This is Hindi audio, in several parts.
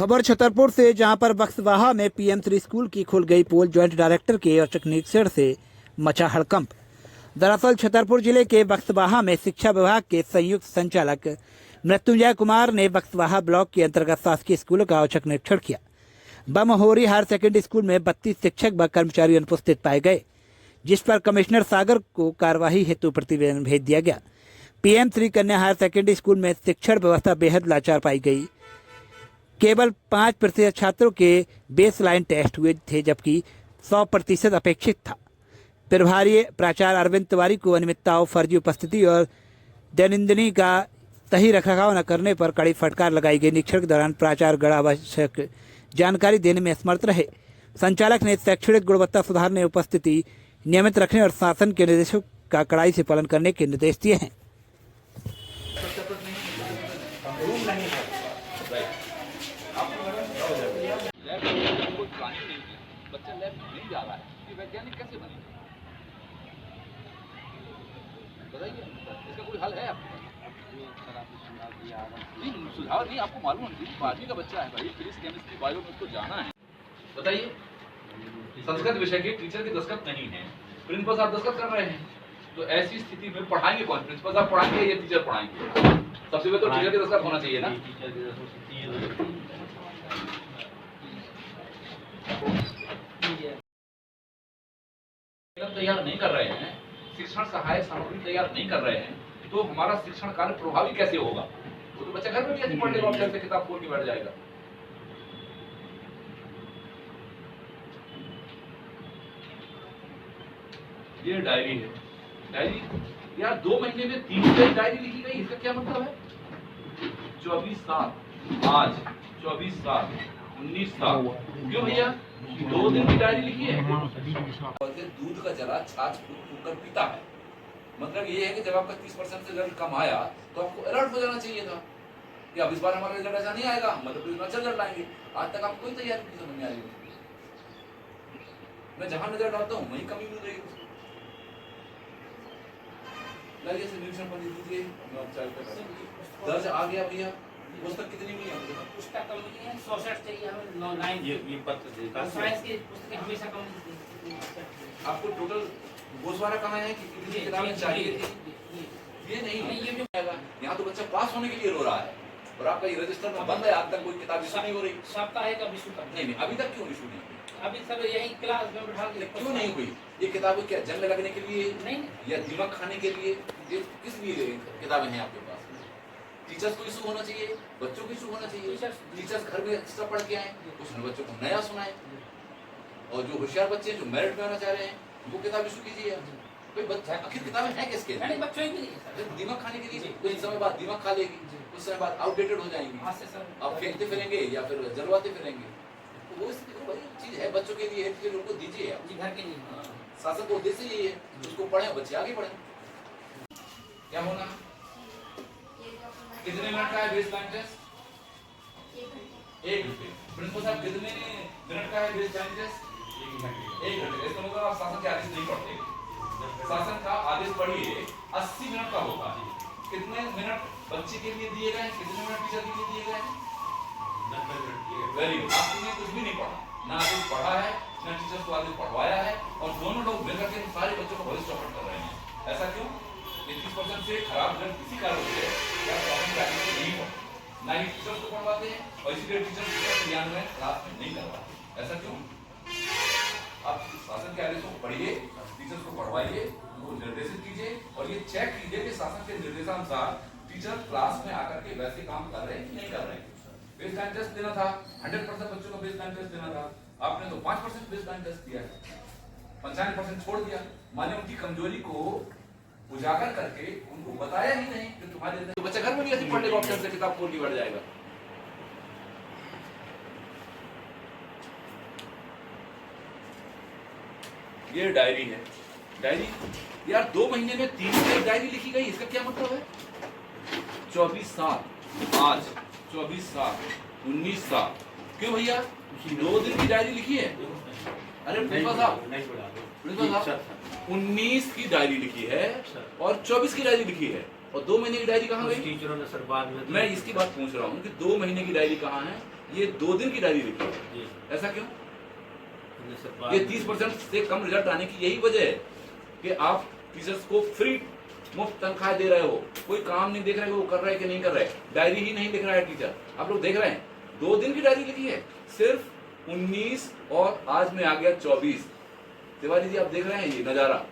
खबर छतरपुर से, जहां पर बक्सवाहा में PM3 स्कूल की खुल गई पोल। ज्वाइंट डायरेक्टर के औचक निरीक्षण से मचा हड़कंप। दरअसल छतरपुर जिले के बक्सवाहा में शिक्षा विभाग के संयुक्त संचालक मृत्युंजय कुमार ने बक्सवाहा ब्लॉक के अंतर्गत शासकीय स्कूलों का औचक निरीक्षण किया। बमहोरी हायर सेकेंडरी स्कूल में 32 शिक्षक व कर्मचारी अनुपस्थित पाए गए, जिस पर कमिश्नर सागर को कार्यवाही हेतु प्रतिवेदन भेज दिया गया। PM3 कन्या हायर सेकेंडरी स्कूल में शिक्षण व्यवस्था बेहद लाचार पाई गई। केवल 5% छात्रों के बेसलाइन टेस्ट हुए थे, जबकि 100% अपेक्षित था। प्रभारी प्राचार्य अरविंद तिवारी को अनियमितताओं, फर्जी उपस्थिति और दैनंदिनी का सही रखरखाव न करने पर कड़ी फटकार लगाई गई। निरीक्षण के दौरान प्राचार्य गण आवश्यक जानकारी देने में असमर्थ रहे। संचालक ने शैक्षणिक गुणवत्ता सुधारने, उपस्थिति नियमित रखने और शासन के निर्देशों का कड़ाई से पालन करने के निर्देश दिए हैं। बच्चा लैब नहीं जा रहा है, ये वैज्ञानिक कैसे बने? बताइए, इसका कोई हल है आपके पास? नहीं, सुझाव नहीं, आपको मालूम है, बारहवीं का बच्चा है भाई, फिजिक्स, केमिस्ट्री, बायो में उसको जाना है। बताइए, संस्कृत विषय के टीचर की दस्तखत नहीं है, प्रिंसिपल साहब दस्तखत कर रहे हैं, तो ऐसी स्थिति में पढ़ाएंगे कौन? प्रिंसिपल साहब पढ़ाएंगे या टीचर पढ़ाएंगे? सबसे पहले तो टीचर की दस्तखत होना चाहिए ना। तैयार नहीं कर रहे हैं, शिक्षण सहायक सामग्री तैयार नहीं कर रहे हैं, तो हमारा शिक्षण कार्य प्रभावी कैसे होगा? वो तो बच्चा घर में कैसे पढ़ लेगा, ऑप्शन से किताब खोल के बैठ जाएगा। ये डायरी है, डायरी यार 2 महीने में 3 डायरी लिखी गई, इसका क्या मतलब है? 24/7 आज, 24/7 19/7 क्यों भैया? 2 दिन की डायरी लिखी है। दूध का जरा छाछ फूंक कर पीता है, मतलब ये है कि जब आपका 30% से रिजल्ट कम आया तो आपको अलर्ट हो जाना चाहिए था कि अब इस बार हमारा रिजल्ट ऐसा नहीं आएगा, मतलब इस बार अच्छा रिजल्ट लाएंगे। आज तक आपको कोई तैयारी नहीं समझ में आई। मैं जहां रिजल्ट आता हूँ वहीं कमी मिल रही है। लाइए से निरीक्षण पर दीजिए, दर्ज आ गया भैया। पुस्तक कितनी मिली है? पुस्तक कम मिली है, 67 चाहिए हमें। 9 ये पत्र देता साइंस की पुस्तकें हमेशा कम मिलती है। आपको टोटल गोसवारा कहाँ है कि कितनी किताबें चाहिए थी? ये नहीं, ये जो आएगा यहाँ तो बच्चा पास होने के लिए रो रहा है और आपका ये रजिस्टर में बंद है, आज तक कोई किताब इशू नहीं हो रही। साप्ताहिक का इशू कर नहीं, अभी तक क्यों इशू नहीं? अभी सर यही क्लास में बैठा के क्यों नहीं हुई? ये किताबें क्या जंग लगने के लिए नहीं या दिमाग खाने के लिए? ये किस लिए किताबें हैं आपके पास? टीचर्स को इशू होना चाहिए, बच्चों को इशू होना चाहिए। टीचर्स घर में एक्स्ट्रा पढ़ के आए, कुछ बच्चों को नया सुनाए, और जो होशियार बच्चे जो मेरिट में आना चाह रहे हैं वो किताब इशू कीजिए। कोई बच्चा आखिर किताबें हैं किसके लिए? बच्चों के लिए, दिमाग खाने के लिए। कुछ समय बाद दिमाग खा लेगी, कुछ समय बाद आउटडेटेड हो जाएंगी, आप फेंकते फिरेंगे या फिर जलवाते फिरेंगे। तो वो चीज है बच्चों के लिए, उनको दीजिए आप घर के लिए। शासन को उद्देश्य यही है, उसको पढ़े बच्चे आगे बढ़े। क्या होना? कितने मिनट का है बेसलाइन टेस्ट? 1 घंटे। प्रिंसिपल साहब कितने मिनट का है बेसलाइन टेस्ट? 1 घंटे। इसका मतलब आप शासन के आदेश नहीं पढ़ते। शासन का आदेश पढ़िए 80 मिनट का होता है। कितने मिनट बच्चे के लिए दिए गए, कितने मिनट टीचर के लिए दिए गए? 90 मिनट। Very good. आपने कुछ भी नहीं पढ़ा, ना आदेश पढ़ा है, ना टीचर्स को आदेश पढ़वाया है, और दोनों लोग मिलकर के सारे बच्चों को भविष्य चौपट कर रहे हैं। ऐसा क्यों? 30% से खराब रिजल्ट किसी कारण से या शासन के आदेश से नहीं पढ़ते, ना ही टीचर्स को पढ़वाते हैं, और इसी लिए टीचर्स का क्रियान्वयन क्लास में नहीं करवाते। ऐसा क्यों? आप शासन के आदेशों को पढ़िए, टीचर्स को पढ़वाइए, उनको निर्देशित कीजिए, और ये चेक कीजिए कि शासन के निर्देशानुसार टीचर क्लास में आकर के वैसे काम कर रहे हैं कि नहीं कर रहे हैं। बेसलाइन टेस्ट देना था, 100% बच्चों को बेसलाइन टेस्ट देना था, आपने तो 5% बेसलाइन टेस्ट दिया है, 95% छोड़ दिया। माने उनकी कमजोरी को उजागर करके उनको बताया ही नहीं कि तुम्हारे अंदर तो बच्चा घर में भी ऐसे पढ़ लेगा, ऑप्शन से किताब खोल के बैठ जाएगा। ये डायरी है, डायरी यार 2 महीने में 3 डायरी लिखी गई, इसका क्या मतलब है? 24/7 आज, 24/7 19/7 क्यों भैया? 2 दिन की डायरी लिखी है। अरे प्रिंसिपल साहब, नहीं पढ़ा, प्रिंसिपल साहब 19 की डायरी लिखी है और 24 की डायरी लिखी है। और 2 महीने की डायरी कहाँ कुछ गई? टीचरों ने सर बाद में मैं इसकी बात पूछ रहा हूँ कि 2 महीने की डायरी कहाँ है? ये 2 दिन की डायरी लिखी है। जी ऐसा क्यों? सर बाद ये में 30% से कम रिजल्ट आने की यही वजह है कि आप टीचर्स को फ्री मुफ्त तनख्वाह दे रहे हो, कोई काम नहीं देख रहे हो वो कर रहा है कि नहीं कर रहा है, डायरी ही नहीं लिख रहा है टीचर। आप लोग देख रहे हैं 2 दिन की डायरी लिखी है, सिर्फ 19 और आज में आ गया 24। तिवारी जी आप देख रहे हैं ये नजारा,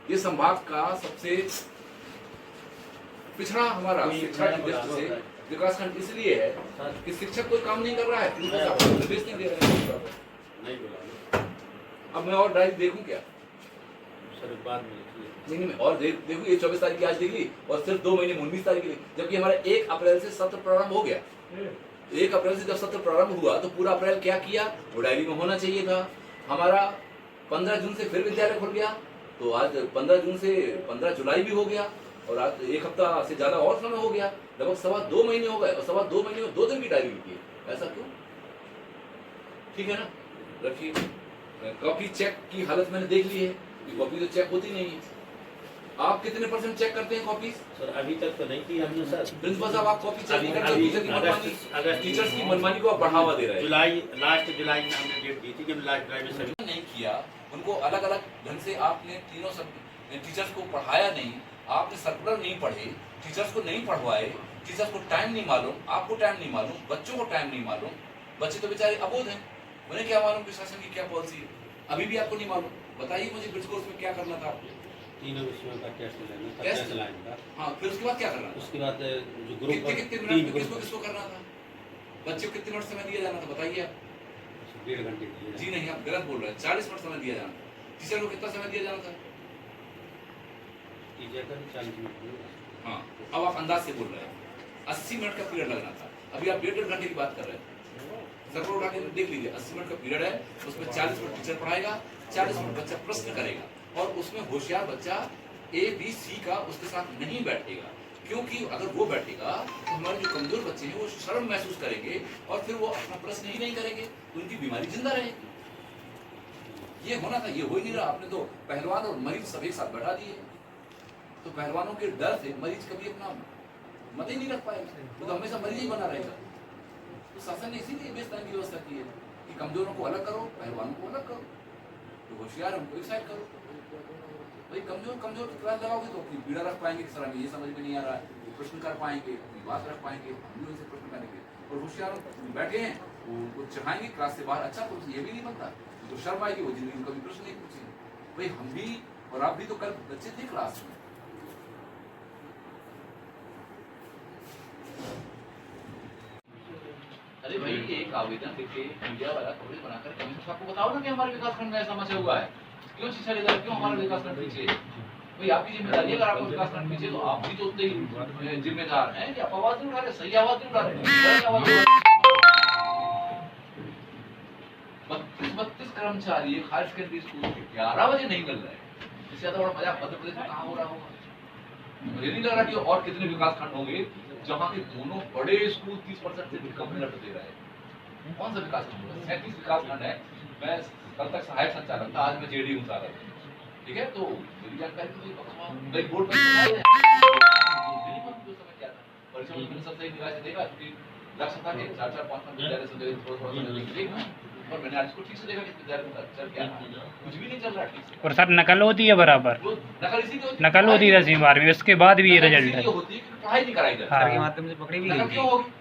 ये संभाग का सबसे पिछड़ा हमारा शिक्षा की दृष्टि से विकासखंड इसलिए है कि शिक्षक कोई काम नहीं कर रहा है, निर्देश नहीं दे रहे हैं। नहीं बोला अब मैं और डायरी देखूं क्या? सर बाद में लिखिए। नहीं और देखो ये 24 तारीख की आज देख ली और सिर्फ 2 महीने 19 तारीख की, जबकि हमारा 1 अप्रैल से सत्र प्रारंभ हो गया। 1 अप्रैल से जब सत्र प्रारंभ हुआ तो पूरा अप्रैल क्या किया वो डायरी में होना चाहिए था। हमारा 15 जून से फिर विद्यालय खुल गया, तो आज 15 जून से 15 जुलाई भी हो गया और आज 1 हफ्ता से ज्यादा और समय हो गया, लगभग 2.25 महीने हो गए और 2.25 महीने में 2 दिन की डायरी लिखी है। ऐसा क्यों? ठीक है ना, रखिए। कॉपी चेक की हालत मैंने देख ली है, कॉपी तो चेक होती नहीं है। आप कितने % चेक करते हैं कॉपी? सर अभी तक तो नहीं की हमने सर। प्रिंसिपल साहब आप कॉपी चेक नहीं करते, टीचर की मनमानी, अगस्त टीचर्स की मनमानी को आप बढ़ावा दे रहे हैं। लास्ट जुलाई में हमने डेट दी थी जब लास्ट जुलाई में सभी नहीं किया, उनको अलग अलग ढंग से आपने तीनों सब टीचर्स को पढ़ाया नहीं, आपने सर्कुलर नहीं पढ़े, टीचर्स को नहीं पढ़वाए, टीचर्स को टाइम नहीं मालूम, आपको टाइम नहीं मालूम, बच्चों को टाइम नहीं मालूम। बच्चे तो बेचारे अबोध हैं, उन्हें क्या मालूम कि शासन की क्या पॉलिसी है, अभी भी आपको नहीं मालूम। बताइए मुझे ब्रिज कोर्स में क्या करना था आपको? तीनों विषयों का टेस्ट लेना था, टेस्ट? टेस्ट लाइन का। हाँ, फिर उसके बाद क्या करना था? उसके बाद जो ग्रुप कितने मिनट में किसको किसको करना था? बच्चे को कितने मिनट समय दिया जाना था बताइए आप? 1.5 घंटे दिए। जी नहीं, आप गलत बोल रहे हैं। 40 मिनट समय दिया जाना था। टीचर को कितना समय दिया जाना था? टीचर का 40 मिनट। हाँ, अब आप अंदाज से बोल रहे हैं 80 मिनट का पीरियड लगना था, अभी आप 1.5 घंटे की बात कर रहे हैं। सर्कुलर उठा के देख लीजिए, 80 मिनट का पीरियड है, उसमें 40 मिनट टीचर पढ़ाएगा, 40 मिनट बच्चा प्रश्न करेगा और उसमें होशियार बच्चा ABC का उसके साथ नहीं बैठेगा, क्योंकि अगर वो बैठेगा तो हमारे जो कमजोर बच्चे हैं वो शर्म महसूस करेंगे और फिर वो अपना प्रश्न ही नहीं करेंगे, उनकी बीमारी जिंदा रहेगी। ये होना था, ये हो ही नहीं रहा। आपने तो पहलवान और मरीज सब एक साथ बैठा दिए, तो पहलवानों के डर से मरीज कभी अपना मत ही नहीं रख पाएगा, वो तो हमेशा मरीज ही बना रहेगा। तो शासन ने इसीलिए बेस लाइन की व्यवस्था की है कि कमजोरों को अलग करो, पहलवानों को अलग करो, तो होशियार उनको एक साइड करो। भाई कमजोर क्लास लगाओगे तो अपनी पीड़ा रख पाएंगे कि सर हमें ये समझ में नहीं आ रहा है, वो प्रश्न कर पाएंगे, अपनी बात रख पाएंगे, हम भी उनसे प्रश्न करेंगे। और होशियार बैठे हैं वो उनको चढ़ाएंगे क्लास से बाहर, अच्छा कुछ ये भी नहीं बनता, तो शर्म आएगी, वो जिंदगी में कभी प्रश्न नहीं पूछेंगे। भाई हम भी और आप भी तो कल बच्चे थे क्लास में। अरे भाई एक आवेदन लिखे, मीडिया वाला कवरेज बनाकर कमिश्नर साहब को बताओ ना कि हमारे विकासखंड में ऐसा समस्या हुआ है, क्यों शिक्षा अधिकारी, क्यों हमारा विकासखंड पीछे? भाई आपकी जिम्मेदारी है, अगर आपका विकासखंड पीछे तो आप भी तो उतने ही जिम्मेदार हैं कि आप आवाज नहीं उठा रहे, सही आवाज नहीं उठा रहे। 32 कर्मचारी हायर सेकेंडरी स्कूल के 11 बजे नहीं मिल रहे, इससे ज्यादा बड़ा मजा मध्य प्रदेश में कहाँ हो रहा होगा? मुझे नहीं लग रहा कि और कितने विकासखंड होंगे जहाँ के दोनों बड़े स्कूल 30% से भी कम रिजल्ट दे रहे हैं। कौन सा विकासखंड होगा? 37 विकासखंड है। मैं कल तक सहायक संचालक था, आज मैं जेडी हूँ सारा, ठीक है? तो मेरी जानकारी तो भाई बोर्ड में समय क्या था, परीक्षा में मैंने सबसे निराश देखा कि लक्ष्य था कि 4-4, 5-5 विद्यालय से थोड़ा देखना, और मैंने आज को ठीक से देखा कि विद्यालय में चल क्या कुछ भी नहीं चल रहा ठीक से। और सर नकल होती है बराबर, नकल होती है 10वीं 12वीं, उसके बाद भी ये रिजल्ट है। पढ़ाई नहीं कराई जाती, हाँ। माध्यम से पकड़ी भी नकल क्यों होगी?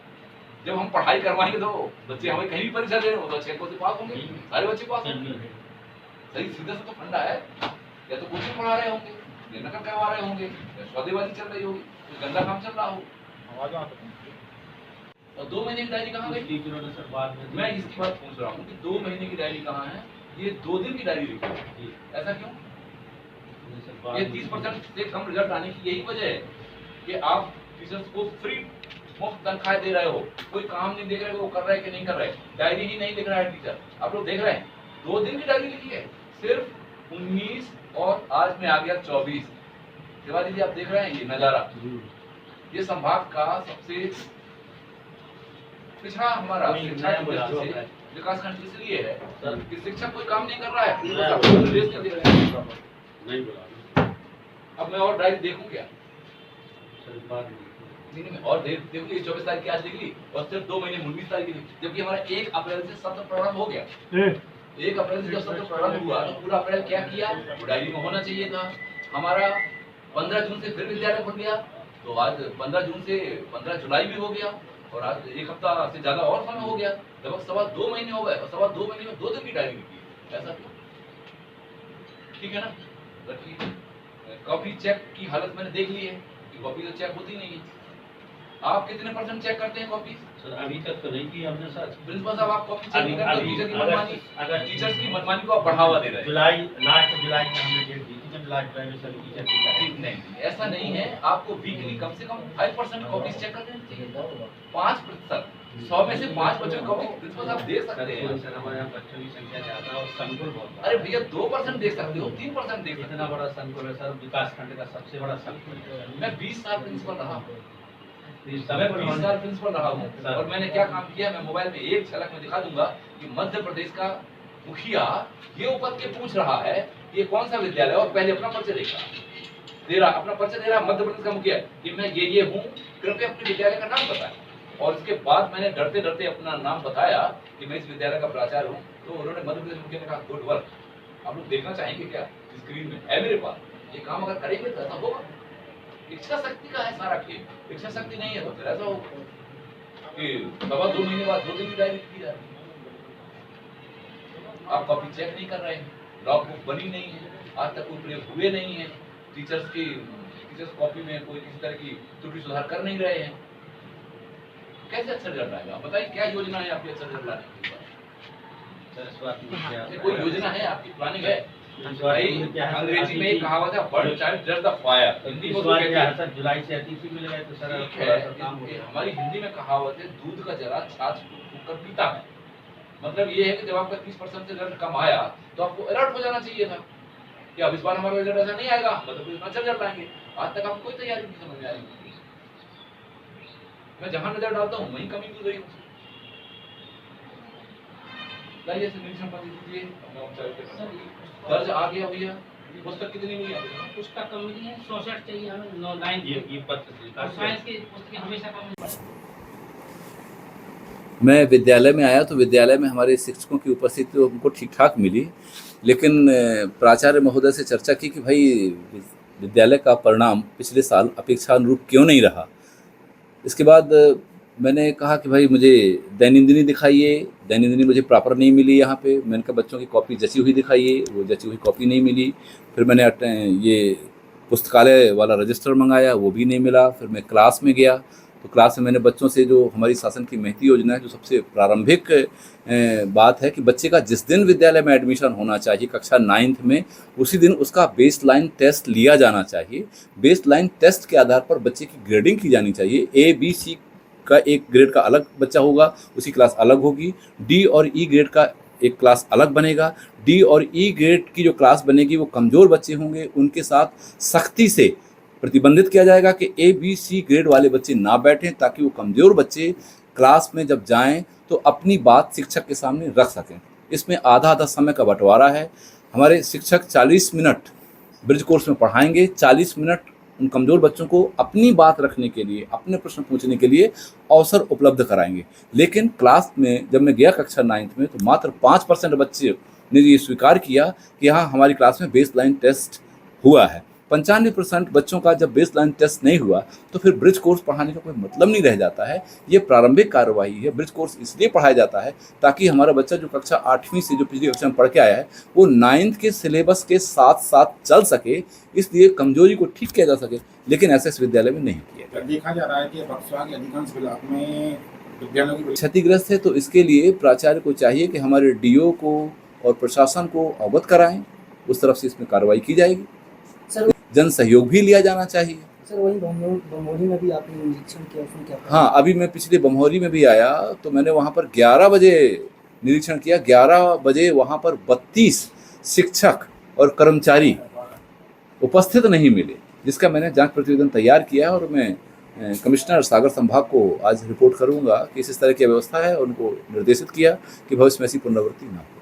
जब हम पढ़ाई करवाएंगे तो बच्चे हमें कहीं भी परीक्षा दे रहे हो तो अच्छे से पास होंगे, सारे बच्चे पास होंगे। सही सीधा सा तो फंडा है, या तो कोचिंग पढ़ा रहे होंगे, या नकल करवा रहे होंगे, या सौदेबाजी चल रही होगी, कुछ गंदा काम चल रहा हो। और 2 महीने की डायरी कहाँ गई? टीचरों ने सर बाद में मैं इसकी बात पूछ रहा हूँ कि 2 महीने की डायरी कहाँ है? ये 2 दिन की डायरी लिखी है। ऐसा क्यों? ये 30% से कम रिजल्ट आने की यही वजह है कि आप टीचर्स को फ्री मुफ्त तनख्वाह दे रहे हो, कोई काम नहीं देख रहे हो वो कर रहा है कि नहीं कर रहा है, डायरी ही नहीं लिख रहा है टीचर। आप लोग देख रहे हैं 2 दिन की डायरी लिखी है, सिर्फ 19 और आज में आ गया 24। तिवारी जी आप देख रहे हैं ये नजारा, ये संभाग का सबसे पिछड़ा हमारा शिक्षा की दृष्टि से विकासखंड इसलिए है कि शिक्षक कोई काम नहीं कर रहा है, निर्देश नहीं दे रहे हैं। नहीं बोला। अब मैं और डायरी देखूं क्या? सर इस बार नहीं में और देख ली 24 तारीख की आज देख ली और सिर्फ 2 महीने 19 तारीख की जबकि हमारा 1 अप्रैल से सत्र प्रारंभ हो गया। 1 अप्रैल से जब सत्र प्रारंभ हुआ तो पूरा अप्रैल क्या किया, वो डायरी में होना चाहिए था। हमारा 15 जून से फिर विद्यालय खुल गया, तो आज 15 जून से 15 जुलाई भी हो गया और आज 1 हफ्ता से ज्यादा और समय हो गया, लगभग 2.25 महीने हो गए और 2.25 महीने में 2 दिन की डायरी लिखी। ऐसा क्यों? ठीक है ना, रखिए। कॉपी चेक की हालत मैंने देख ली है कि कॉपी तो चेक होती नहीं है। आप कितने % चेक करते हैं कॉपी? सर अभी तक तो नहीं की हमने सर। प्रिंसिपल साहब आप कॉपी चेक अभी- करते हैं, अभी- टीचर की अगर- मनमानी, अगर- टीचर्स की मनमानी को आप बढ़ावा दे रहे हैं। लास्ट जुलाई में हमने डेट दी थी, जब लास्ट जुलाई में सभी टीचर की ठीक नहीं, ऐसा नहीं है। आपको वीकली कम से कम 5% कॉपी चेक कर देनी चाहिए। 5%, 100 में से 5 बच्चों की कॉपी प्रिंसिपल साहब दे सकते हैं। सर हमारे यहाँ बच्चों की संख्या ज्यादा और संकुल बहुत बड़ा। अरे भैया 2% दे सकते हो, 3% दे सकते इतना हो। बड़ा संकुल है सर, विकास खंड का सबसे बड़ा संकुल है सर। मैं 20 साल प्रिंसिपल रहा हूँ, इस मैं संकुल 20 साल प्रिंसिपल रहा हूँ सर। और मैंने क्या काम किया, मैं मोबाइल में एक झलक में दिखा दूंगा कि मध्य प्रदेश का मुखिया ये उपद के पूछ रहा है ये कौन सा विद्यालय, और पहले अपना परिचय दे रहा अपना परिचय दे रहा मध्य प्रदेश का मुखिया कि मैं ये हूँ, कृपया अपने विद्यालय का नाम बताएं। और इसके बाद मैंने डरते डरते अपना नाम बताया कि मैं इस विद्यालय का प्राचार्य हूँ, तो उन्होंने मध्य प्रदेश मुखिया ने कहा गुड वर्क। आप लोग देखना चाहेंगे क्या, स्क्रीन में है मेरे पास, ये काम अगर करेंगे तो ऐसा होगा। इच्छा शक्ति का है सारा खेल, इच्छा शक्ति नहीं है तो फिर ऐसा होगा कि 2.25 महीने बाद 2 दिन की डायरी लिखी जा रही है। आप कॉपी चेक नहीं कर रहे हैं, लॉग बुक बनी नहीं है, आज तक कोई प्रयोग हुए नहीं है, टीचर्स कॉपी में कोई किसी तरह की त्रुटि सुधार कर नहीं रहे हैं। कैसे अच्छा रिजल्ट आएगा? आप बताइए क्या योजना है आपकी अच्छा रिजल्ट लाने की? सर इस बात में क्या कोई योजना है आपकी, प्लानिंग है? इस बार भाई क्या है, अंग्रेजी में एक कहावत है, burn child just the fire. Hindi में इस तो बार कहते क्या है हैं, सर, जुलाई से अतिथि मिल गए तो सर ठीक थोड़ा है, सा काम हो गया। हमारी हिंदी में कहावत है दूध का जरा छाछ फूंक कर पीता है। मतलब ये है कि जब आपका 30% से रिजल्ट कम आया तो आपको अलर्ट हो जाना चाहिए था कि अब इस बार हमारा रिजल्ट ऐसा नहीं आएगा, मतलब कोई अच्छा रिजल्ट आएंगे। आज तक आपको कोई तैयारी नहीं समझ में आ रही। मैं जहां नजर डालता हूँ वहीं कमी मिल रही है। लाइए ऐसे निरीक्षण पर दीजिए, मैं उपचार करता हूं। दर्ज आ गया भैया, पुस्तक कितनी मिली आपको? पुस्तक कम मिली है, 64 चाहिए हमें, 9 ये पत्र और साइंस की पुस्तकें हमेशा कम मिली है। मैं विद्यालय में आया तो विद्यालय में हमारे शिक्षकों की उपस्थिति तो हमको ठीक ठाक मिली, लेकिन प्राचार्य महोदय से चर्चा की कि भाई विद्यालय का परिणाम पिछले साल अपेक्षानुरूप क्यों नहीं रहा। इसके बाद मैंने कहा कि भाई मुझे दैनंदिनी दिखाइए, दैनंदिनी मुझे प्रॉपर नहीं मिली यहाँ पे। मैंने कहा बच्चों की कॉपी जची हुई दिखाइए, वो जची हुई कॉपी नहीं मिली। फिर मैंने ये पुस्तकालय वाला रजिस्टर मंगाया, वो भी नहीं मिला। फिर मैं क्लास में गया तो क्लास में मैंने बच्चों से, जो हमारी शासन की महती योजना है, जो सबसे प्रारंभिक बात है कि बच्चे का जिस दिन विद्यालय में एडमिशन होना चाहिए कक्षा 9th में, उसी दिन उसका बेसलाइन टेस्ट लिया जाना चाहिए। बेसलाइन टेस्ट के आधार पर बच्चे की ग्रेडिंग की जानी चाहिए। ABC का एक ग्रेड का अलग बच्चा होगा, उसकी क्लास अलग होगी। D और E ग्रेड का एक क्लास अलग बनेगा। D और E ग्रेड की जो क्लास बनेगी वो कमज़ोर बच्चे होंगे, उनके साथ सख्ती से प्रतिबंधित किया जाएगा कि ABC ग्रेड वाले बच्चे ना बैठें, ताकि वो कमज़ोर बच्चे क्लास में जब जाएं तो अपनी बात शिक्षक के सामने रख सकें। इसमें आधा आधा समय का बंटवारा है। हमारे शिक्षक 40 मिनट ब्रिज कोर्स में पढ़ाएंगे, 40 मिनट उन कमज़ोर बच्चों को अपनी बात रखने के लिए, अपने प्रश्न पूछने के लिए अवसर उपलब्ध कराएंगे। लेकिन क्लास में जब मैं गया कक्षा 9th में तो मात्र 5% बच्चे ने ये स्वीकार किया कि हाँ हमारी क्लास में बेसलाइन टेस्ट हुआ है। 95% बच्चों का जब बेसलाइन टेस्ट नहीं हुआ तो फिर ब्रिज कोर्स पढ़ाने का कोई मतलब नहीं रह जाता है। ये प्रारंभिक कार्यवाही है। ब्रिज कोर्स इसलिए पढ़ाया जाता है ताकि हमारा बच्चा जो कक्षा 8वीं से, जो पिछली कक्षा में पढ़ के आया है, वो 9th के सिलेबस के साथ साथ चल सके, इसलिए कमजोरी को ठीक किया जा सके। लेकिन ऐसा इस विद्यालय में नहीं किया गया। देखा जा रहा है कि बक्सवा के अधिकांश ब्लॉक में विद्यालयों की क्षतिग्रस्त है, तो इसके लिए प्राचार्य को चाहिए कि हमारे DO को और प्रशासन को अवगत कराएं, उस तरफ से इसमें कार्रवाई की जाएगी। सर जन सहयोग भी लिया जाना चाहिए। सर वही बमोरी में भी आपने निरीक्षण किया, फिर क्या? हाँ, अभी मैं पिछले बमहोरी में भी आया तो मैंने वहाँ पर 11 बजे निरीक्षण किया। 11 बजे वहाँ पर 32 शिक्षक और कर्मचारी उपस्थित नहीं मिले, जिसका मैंने जांच प्रतिवेदन तैयार किया है और मैं कमिश्नर सागर संभाग को आज रिपोर्ट करूँगा कि इस तरह की व्यवस्था है, उनको निर्देशित किया कि भविष्य में ऐसी पुनरावृत्ति न हो।